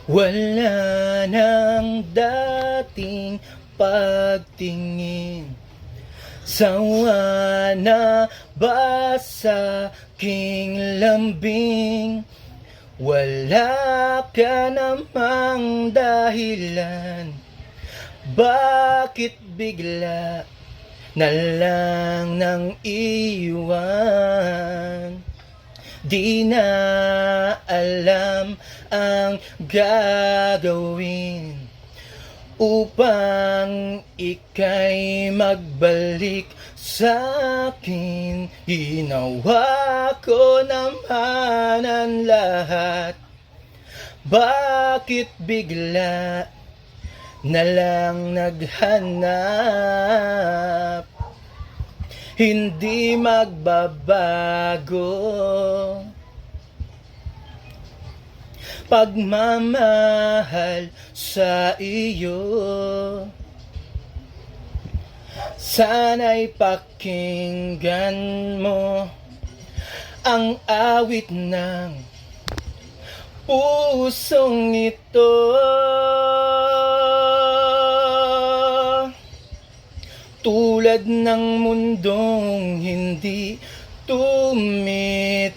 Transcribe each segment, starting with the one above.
Wala nang dating pagtingin. Sawa na ba sa aking lambing? Wala ka namang dahilan. Bakit bigla na lang nang iwan? Di na alam ang gagawin upang ika'y magbalik sa'kin. Ginawa ko naman ang lahat. Bakit bigla na lang naghanap? Hindi magbabago pagmamahal sa iyo. Sana'y pakinggan mo ang awit ng pusong ito. Tulad ng mundong hindi tumitigil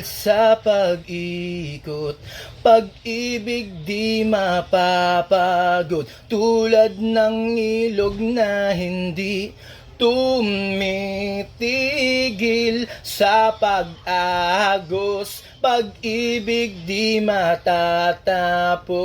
sa pag-ikot, pag-ibig di mapapagod. Tulad ng ilog na hindi tumitigil sa pag-agos, pag-ibig di matatapos.